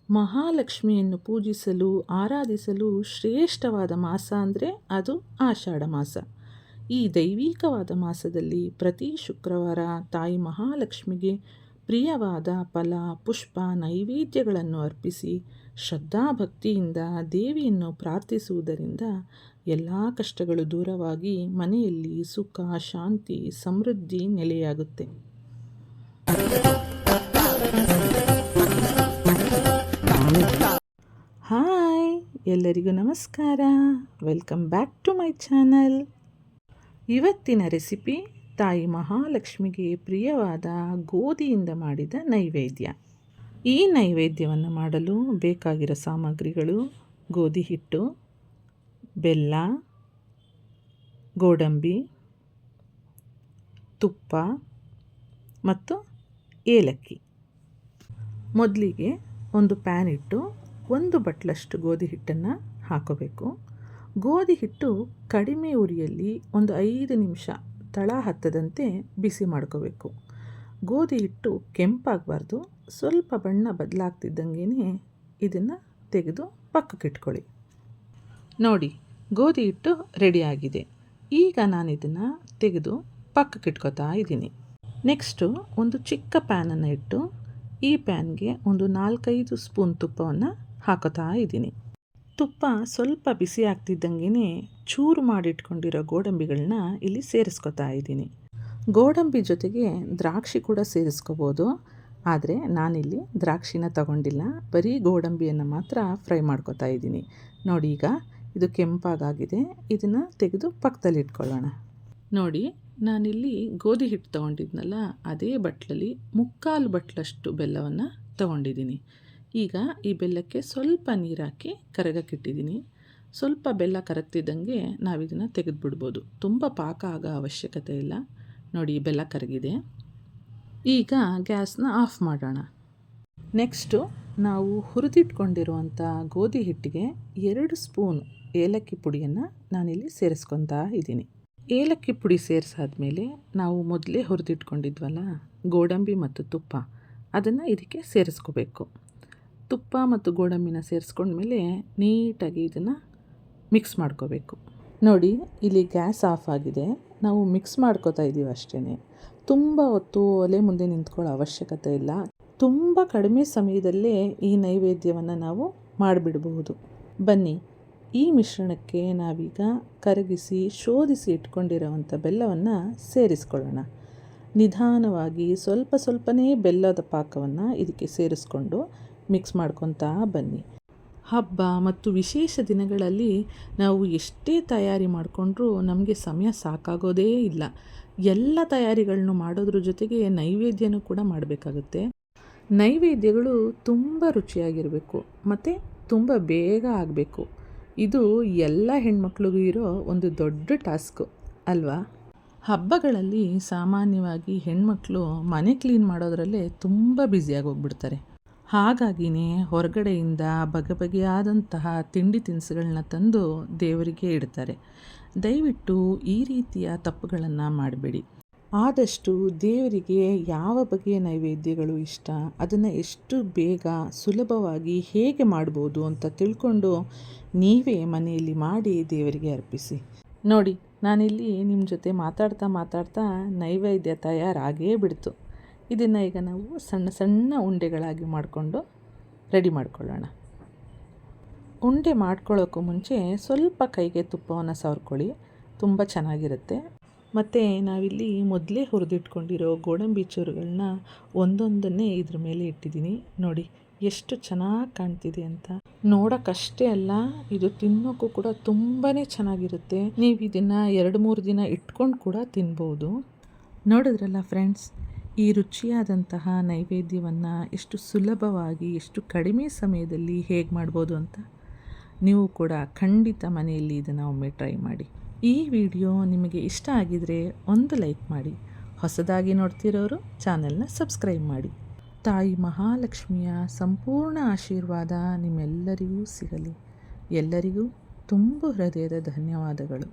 ಮಹಾಲಕ್ಷ್ಮಿಯನ್ನು ಪೂಜಿಸಲು ಆರಾಧಿಸಲು ಶ್ರೇಷ್ಠವಾದ ಮಾಸ ಅಂದರೆ ಅದು ಆಷಾಢ ಮಾಸ. ಈ ದೈವಿಕವಾದ ಮಾಸದಲ್ಲಿ ಪ್ರತಿ ಶುಕ್ರವಾರ ತಾಯಿ ಮಹಾಲಕ್ಷ್ಮಿಗೆ ಪ್ರಿಯವಾದ ಫಲ, ಪುಷ್ಪ, ನೈವೇದ್ಯಗಳನ್ನು ಅರ್ಪಿಸಿ ಶ್ರದ್ಧಾಭಕ್ತಿಯಿಂದ ದೇವಿಯನ್ನು ಪ್ರಾರ್ಥಿಸುವುದರಿಂದ ಎಲ್ಲ ಕಷ್ಟಗಳು ದೂರವಾಗಿ ಮನೆಯಲ್ಲಿ ಸುಖ, ಶಾಂತಿ, ಸಮೃದ್ಧಿ ನೆಲೆಯಾಗುತ್ತೆ. ಹಾಯ್, ಎಲ್ಲರಿಗೂ ನಮಸ್ಕಾರ. Welcome back to my channel. ಇವತ್ತಿನ ರೆಸಿಪಿ ತಾಯಿ ಮಹಾಲಕ್ಷ್ಮಿಗೆ ಪ್ರಿಯವಾದ ಗೋಧಿಯಿಂದ ಮಾಡಿದ ನೈವೇದ್ಯ. ಈ ನೈವೇದ್ಯವನ್ನು ಮಾಡಲು ಬೇಕಾಗಿರೋ ಸಾಮಗ್ರಿಗಳು: ಗೋಧಿ ಹಿಟ್ಟು, ಬೆಲ್ಲ, ಗೋಡಂಬಿ, ತುಪ್ಪ ಮತ್ತು ಏಲಕ್ಕಿ. ಮೊದಲಿಗೆ ಒಂದು ಪ್ಯಾನ್ ಇಟ್ಟು 1 ಬಟ್ಲಷ್ಟು ಗೋಧಿ ಹಿಟ್ಟನ್ನು ಹಾಕೋಬೇಕು. ಗೋಧಿ ಹಿಟ್ಟು ಕಡಿಮೆ ಉರಿಯಲ್ಲಿ ಒಂದು 5 ನಿಮಿಷ ತಳ ಹತ್ತದಂತೆ ಬಿಸಿ ಮಾಡ್ಕೋಬೇಕು. ಗೋಧಿ ಹಿಟ್ಟು ಕೆಂಪಾಗಬಾರ್ದು, ಸ್ವಲ್ಪ ಬಣ್ಣ ಬದಲಾಗ್ತಿದ್ದಂಗೆ ಇದನ್ನು ತೆಗೆದು ಪಕ್ಕಕ್ಕಿಟ್ಕೊಳ್ಳಿ. ನೋಡಿ, ಗೋಧಿ ಹಿಟ್ಟು ರೆಡಿಯಾಗಿದೆ. ಈಗ ನಾನು ಇದನ್ನು ತೆಗೆದು ಪಕ್ಕಕ್ಕಿಟ್ಕೋತಾ ಇದ್ದೀನಿ. ನೆಕ್ಸ್ಟು ಒಂದು ಚಿಕ್ಕ ಪ್ಯಾನನ್ನು ಇಟ್ಟು ಈ ಪ್ಯಾನ್ಗೆ ಒಂದು 4-5 ಸ್ಪೂನ್ ತುಪ್ಪವನ್ನು ಹಾಕೋತಾ ಇದ್ದೀನಿ. ತುಪ್ಪ ಸ್ವಲ್ಪ ಬಿಸಿ ಆಗ್ತಿದ್ದಂಗೆ ಚೂರು ಮಾಡಿಟ್ಕೊಂಡಿರೋ ಗೋಡಂಬಿಗಳನ್ನ ಇಲ್ಲಿ ಸೇರಿಸ್ಕೊತಾ ಇದ್ದೀನಿ. ಗೋಡಂಬಿ ಜೊತೆಗೆ ದ್ರಾಕ್ಷಿ ಕೂಡ ಸೇರಿಸ್ಕೋಬೋದು, ಆದರೆ ನಾನಿಲ್ಲಿ ದ್ರಾಕ್ಷಿನ ತಗೊಂಡಿಲ್ಲ, ಬರೀ ಗೋಡಂಬಿಯನ್ನು ಮಾತ್ರ ಫ್ರೈ ಮಾಡ್ಕೋತಾ ಇದ್ದೀನಿ. ನೋಡಿ, ಈಗ ಇದು ಕೆಂಪಾಗಿದೆ. ಇದನ್ನು ತೆಗೆದು ಪಕ್ಕದಲ್ಲಿ ಇಟ್ಕೊಳ್ಳೋಣ. ನೋಡಿ, ನಾನಿಲ್ಲಿ ಗೋಧಿ ಹಿಟ್ಟು ತೊಗೊಂಡಿದ್ನಲ್ಲ, ಅದೇ ಬಟ್ಲಲ್ಲಿ 3/4 ಬಟ್ಲಷ್ಟು ಬೆಲ್ಲವನ್ನು ತೊಗೊಂಡಿದ್ದೀನಿ. ಈಗ ಈ ಬೆಲ್ಲಕ್ಕೆ ಸ್ವಲ್ಪ ನೀರು ಹಾಕಿ ಕರಗಕ್ಕಿಟ್ಟಿದ್ದೀನಿ. ಸ್ವಲ್ಪ ಬೆಲ್ಲ ಕರಗ್ತಿದ್ದಂಗೆ ನಾವು ಇದನ್ನು ತೆಗೆದುಬಿಡ್ಬೋದು, ತುಂಬ ಪಾಕ ಆಗೋ ಅವಶ್ಯಕತೆ ಇಲ್ಲ. ನೋಡಿ, ಬೆಲ್ಲ ಕರಗಿದೆ. ಈಗ ಗ್ಯಾಸ್ನ ಆಫ್ ಮಾಡೋಣ. ನೆಕ್ಸ್ಟು ನಾವು ಹುರಿದಿಟ್ಕೊಂಡಿರುವಂಥ ಗೋಧಿ ಹಿಟ್ಟಿಗೆ 2 ಸ್ಪೂನ್ ಏಲಕ್ಕಿ ಪುಡಿಯನ್ನು ನಾನಿಲ್ಲಿ ಸೇರಿಸ್ಕೊತಾ ಇದ್ದೀನಿ. ಏಲಕ್ಕಿ ಪುಡಿ ಸೇರಿಸಾದ್ಮೇಲೆ ನಾವು ಮೊದಲೇ ಹುರಿದಿಟ್ಕೊಂಡಿದ್ವಲ್ಲ ಗೋಡಂಬಿ ಮತ್ತು ತುಪ್ಪ, ಅದನ್ನು ಇದಕ್ಕೆ ಸೇರಿಸ್ಕೋಬೇಕು. ತುಪ್ಪ ಮತ್ತು ಗೋಡಂಬಿನ ಸೇರಿಸ್ಕೊಂಡ್ಮೇಲೆ ನೀಟಾಗಿ ಇದನ್ನು ಮಿಕ್ಸ್ ಮಾಡ್ಕೋಬೇಕು. ನೋಡಿ, ಇಲ್ಲಿ ಗ್ಯಾಸ್ ಆಫ್ ಆಗಿದೆ. ನಾವು ಮಿಕ್ಸ್ ಮಾಡ್ಕೋತಾ ಇದ್ದೀವಿ ಅಷ್ಟೇ. ತುಂಬ ಹೊತ್ತು ಒಲೆ ಮುಂದೆ ನಿಂತ್ಕೊಳ್ಳೋ ಅವಶ್ಯಕತೆ ಇಲ್ಲ. ತುಂಬ ಕಡಿಮೆ ಸಮಯದಲ್ಲೇ ಈ ನೈವೇದ್ಯವನ್ನು ನಾವು ಮಾಡಿಬಿಡಬಹುದು. ಬನ್ನಿ, ಈ ಮಿಶ್ರಣಕ್ಕೆ ನಾವೀಗ ಕರಗಿಸಿ ಶೋಧಿಸಿ ಇಟ್ಕೊಂಡಿರೋವಂಥ ಬೆಲ್ಲವನ್ನು ಸೇರಿಸ್ಕೊಳ್ಳೋಣ. ನಿಧಾನವಾಗಿ ಸ್ವಲ್ಪ ಸ್ವಲ್ಪನೇ ಬೆಲ್ಲದ ಪಾಕವನ್ನು ಇದಕ್ಕೆ ಸೇರಿಸ್ಕೊಂಡು ಮಿಕ್ಸ್ ಮಾಡ್ಕೊತಾ ಬನ್ನಿ. ಹಬ್ಬ ಮತ್ತು ವಿಶೇಷ ದಿನಗಳಲ್ಲಿ ನಾವು ಎಷ್ಟೇ ತಯಾರಿ ಮಾಡಿಕೊಂಡ್ರೂ ನಮಗೆ ಸಮಯ ಸಾಕಾಗೋದೇ ಇಲ್ಲ. ಎಲ್ಲ ತಯಾರಿಗಳನ್ನು ಮಾಡೋದ್ರ ಜೊತೆಗೆ ನೈವೇದ್ಯನೂ ಕೂಡ ಮಾಡಬೇಕಾಗುತ್ತೆ. ನೈವೇದ್ಯಗಳು ತುಂಬ ರುಚಿಯಾಗಿರಬೇಕು ಮತ್ತು ತುಂಬ ಬೇಗ ಆಗಬೇಕು. ಇದು ಎಲ್ಲ ಹೆಣ್ಮಕ್ಳಿಗೂ ಇರೋ ಒಂದು ದೊಡ್ಡ ಟಾಸ್ಕು ಅಲ್ವಾ? ಹಬ್ಬಗಳಲ್ಲಿ ಸಾಮಾನ್ಯವಾಗಿ ಹೆಣ್ಮಕ್ಳು ಮನೆ ಕ್ಲೀನ್ ಮಾಡೋದ್ರಲ್ಲೇ ತುಂಬ ಬ್ಯುಸಿಯಾಗಿ ಹೋಗ್ಬಿಡ್ತಾರೆ. ಹಾಗಾಗಿಯೇ ಹೊರಗಡೆಯಿಂದ ಬಗೆಬಗೆಯಾದಂತಹ ತಿಂಡಿ ತಿನಿಸುಗಳನ್ನ ತಂದು ದೇವರಿಗೆ ಇಡ್ತಾರೆ. ದಯವಿಟ್ಟು ಈ ರೀತಿಯ ತಪ್ಪುಗಳನ್ನು ಮಾಡಬೇಡಿ. ಆದಷ್ಟು ದೇವರಿಗೆ ಯಾವ ಬಗೆಯ ನೈವೇದ್ಯಗಳು ಇಷ್ಟ, ಅದನ್ನು ಎಷ್ಟು ಬೇಗ ಸುಲಭವಾಗಿ ಹೇಗೆ ಮಾಡ್ಬೋದು ಅಂತ ತಿಳ್ಕೊಂಡು ನೀವೇ ಮನೆಯಲ್ಲಿ ಮಾಡಿ ದೇವರಿಗೆ ಅರ್ಪಿಸಿ. ನೋಡಿ, ನಾನಿಲ್ಲಿ ನಿಮ್ಮ ಜೊತೆ ಮಾತಾಡ್ತಾ ನೈವೇದ್ಯ ತಯಾರಾಗೇ ಬಿಡ್ತು. ಇದನ್ನು ಈಗ ನಾವು ಸಣ್ಣ ಸಣ್ಣ ಉಂಡೆಗಳಾಗಿ ಮಾಡಿಕೊಂಡು ರೆಡಿ ಮಾಡ್ಕೊಳ್ಳೋಣ. ಉಂಡೆ ಮಾಡ್ಕೊಳ್ಳೋಕ್ಕೂ ಮುಂಚೆ ಸ್ವಲ್ಪ ಕೈಗೆ ತುಪ್ಪವನ್ನು ಸವರ್ಕೊಳ್ಳಿ, ತುಂಬ ಚೆನ್ನಾಗಿರುತ್ತೆ. ಮತ್ತು ನಾವಿಲ್ಲಿ ಮೊದಲೇ ಹುರಿದಿಟ್ಕೊಂಡಿರೋ ಗೋಡಂಬಿ ಚೂರುಗಳನ್ನ ಒಂದೊಂದನ್ನೇ ಇದ್ರ ಮೇಲೆ ಇಟ್ಟಿದ್ದೀನಿ. ನೋಡಿ ಎಷ್ಟು ಚೆನ್ನಾಗಿ ಕಾಣ್ತಿದೆ ಅಂತ. ನೋಡೋಕ್ಕಷ್ಟೇ ಅಲ್ಲ, ಇದು ತಿನ್ನೋಕ್ಕೂ ಕೂಡ ತುಂಬಾ ಚೆನ್ನಾಗಿರುತ್ತೆ. ನೀವು ಇದನ್ನು 2-3 ದಿನ ಇಟ್ಕೊಂಡು ಕೂಡ ತಿನ್ಬೋದು. ನೋಡಿದ್ರಲ್ಲ ಫ್ರೆಂಡ್ಸ್, ಈ ರುಚಿಯಾದಂತಹ ನೈವೇದ್ಯವನ್ನು ಎಷ್ಟು ಸುಲಭವಾಗಿ ಎಷ್ಟು ಕಡಿಮೆ ಸಮಯದಲ್ಲಿ ಹೇಗೆ ಮಾಡ್ಬೋದು ಅಂತ. ನೀವು ಕೂಡ ಖಂಡಿತ ಮನೆಯಲ್ಲಿ ಇದನ್ನು ಒಮ್ಮೆ ಟ್ರೈ ಮಾಡಿ. ಈ ವಿಡಿಯೋ ನಿಮಗೆ ಇಷ್ಟ ಆಗಿದರೆ ಒಂದು ಲೈಕ್ ಮಾಡಿ. ಹೊಸದಾಗಿ ನೋಡ್ತಿರೋರು ಚಾನೆಲ್ನ ಸಬ್ಸ್ಕ್ರೈಬ್ ಮಾಡಿ. ತಾಯಿ ಮಹಾಲಕ್ಷ್ಮಿಯ ಸಂಪೂರ್ಣ ಆಶೀರ್ವಾದ ನಿಮ್ಮೆಲ್ಲರಿಗೂ ಸಿಗಲಿ. ಎಲ್ಲರಿಗೂ ತುಂಬ ಹೃದಯದ ಧನ್ಯವಾದಗಳು.